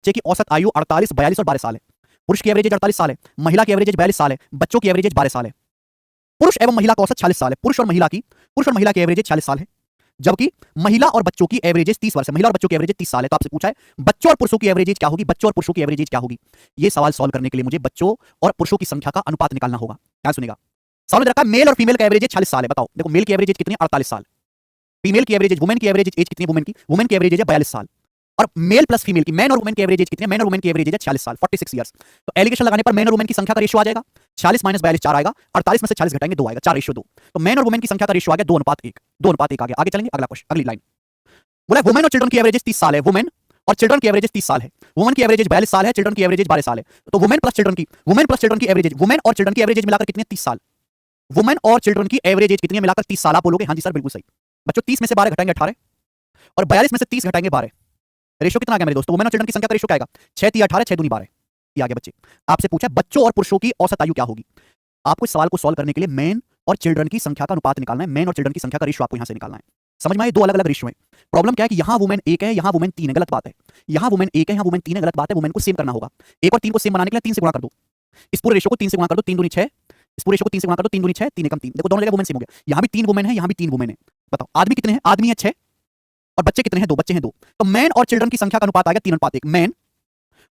बच्चे की औसत आयु 48, 42 और 12 साल है। पुरुष की एवरेज एज 48 साल है, महिला की एवरेज एज 42 साल है, बच्चों की एवरेज एज 12 साल है। पुरुष एवं महिला का औसत 46 साल है। पुरुष और महिला की एवरेज एज 46 साल है, जबकि महिला और बच्चों की एवरेज एज 30 वर्ष है। महिला और बच्चों की एवरेज एज 30 साल है। तो आपसे पूछा है बच्चों और पुरुषों की एवरेज एज क्या होगी, बच्चों और पुरुषों की एवरेज एज क्या होगी। ये सवाल सॉल्व करने के लिए मुझे बच्चों और पुरुषों की संख्या का अनुपात निकालना होगा। क्या सुनेगा, सवाल में रखा मेल और फीमेल का एवरेज एज 46 साल है। बताओ, देखो मेल की एवरेज एज कितनी है, 48 साल। फीमेल की एवरेज एज, वुमेन की एवरेज एज कितनी है, वुमेन की एवरेज एज है 42 साल। और मेल प्लस फीमेल की, मैन और वुमेन की एवरेज एज कितनी है, मैन और वुमेन की एवरेज एज है 46 साल, 46 ईयर्स। तो एलिगेशन लगाने पर मैन और वुमेन की संख्या का रेशियो आ जाएगा 46 माइनस 42 4 आएगा, 48 में से 40 घटाएंगे 2 आएगा, 4 रेशियो 2। तो मैन और वुमेन की संख्या का रेशियो आ गया 2:1, 2:1 आ गया। आगे चलेंगे, अगला क्वेश्चन, अगली लाइन बोला वुमेन और चिल्ड्रन की एवरेज 30 साल है। वुमेन और चिल्ड्रन की एवरेज 30 साल है। वुमेन की एवरेज 42 साल है, चिल्ड्रन की एवरेज 12 साल है। तो वुमेन प्लस चिल्ड्रन की एवरेज, वुमेन और चिल्ड्रन की एवरेज मिलाकर कितनी है, 30 साल। वुमेन और चिल्ड्रन की एवरेज एज कितनी है मिलाकर 30 साल। आप बोलोगे हाँ जी सर बिल्कुल सही। बच्चों 30 में से 12 घटाएंगे 18, और 42 में से 30 घटाएंगे 12। रेशियो कितना आ गया मेरे दोस्तों, वुमेन और चिल्ड्रन की संख्या का रेशियो क्या आएगा, 6 3 18, 6 दूनी 12। ये आ गया बच्चे। आपसे पूछा बच्चों और पुरुषों की औसत आयु क्या होगी। आपको इस सवाल को सॉल्व करने के लिए मेन और चिल्ड्रन की संख्या का अनुपात निकालना है। मेन और चिल्ड्रन की संख्या का रेशियो आपको यहां से निकालना है। समझ में आए, दो अलग अलग रेशियो है। प्रॉब्लम क्या है कि यहां वुमेन 1 है, यहां वुमेन 3 है, गलत बात है। यहां वुमेन 1 है, यहां वुमेन 3 है, गलत बात है। वुमेन को सेम करना होगा। 1 और 3 को सेम बनाने के लिए 3 से गुणा कर दो। इस पूरे रेशियो को 3 से गुणा कर दो, 3 दूनी 6। इस पूरे रेशियो को 3 से गुणा कर दो, 3 दूनी 6, 3 एकम 3। देखो दोनों जगह वुमेन सेम हो गया। यहां भी 3 वुमेन है, यहां भी 3 वुमेन है। बताओ आदमी कितने हैं, आदमी है 6 और बच्चे कितने हैं, 2 बच्चे हैं 2। तो मैन और चिल्ड्रन की संख्या का अनुपात आ गया 3:1। मैन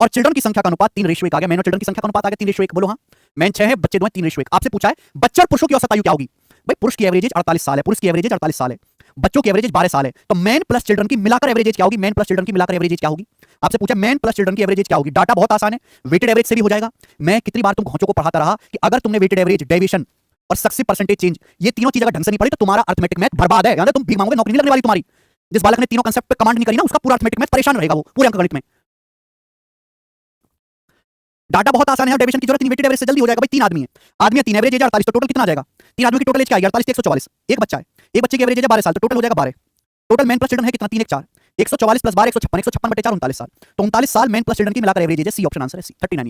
और चिल्ड्रन की संख्या का अनुपात 3:1 आ गया। मैन और चिल्ड्रन की संख्या का अनुपात आ गया 3:1। बोलो हाँ, मैन 6 है, बच्चे 2 हैं, 3:1। आपसे पूछा है बच्चे और पुरुषों की औसत आयु क्या होगी। भाई पुरुष की एवरेज एज 48 साल है, पुरुष की एवरेज एज 48 साल है, बच्चों की एवरेज एज 12 साल है। तो मैन प्लस चिल्ड्रन की मिलाकर एवरेज एज क्या होगी, मैन प्लस चिल्ड्रन की मिलाकर एवरेज एज क्या होगी। आपसे पूछा मैन प्लस चिल्ड्रन की एवरेज एज क्या होगी। डाटा बहुत आसान है, वेटेड एवरेज से भी हो जाएगा। मैं कितनी बार तुम घोंचों को पढ़ाता रहा कि अगर तुमने वेटेड एवरेज, डेविएशन और सक्सेसिव परसेंटेज चेंज, ये तीनों चीज अगर ढंग से नहीं पढ़ी तो तुम्हारा अर्थमेटिक मैथ बर्बाद है। यानी तुम भीख मांगोगे, नौकरी नहीं लगने वाली तुम्हारी। जिस बालक ने तीनों कांसेप्ट पे कमांड नहीं करी ना, उसका पूरा अर्थमेटिक मैथ परेशान रहेगा, वो पूरे अंकगणित में। डाटा बहुत आसान है, डेविएशन की जरूरत नहीं, वेटेड एवरेज से जल्दी हो जाएगा। भाई 3 आदमी है, आदमी है 3, एवरेज एज 48, तो टोटल कितना आ जाएगा। 3 आदमी की टोटल एज क्या आएगी, 48 144। एक बच्चा है, एक बच्चे की एवरेज एज 12 साल, तो टोटल हो जाएगा 12। टोटल मैन प्लस चिल्ड्रन है कितना, 3 1 4, 144 प्लस 12 156, 156 बटे 4 39 साल। तो 39 साल मैन प्लस चिल्ड्रन की मिलाकर एवरेज एज है। सी ऑप्शन आंसर है, सी 39।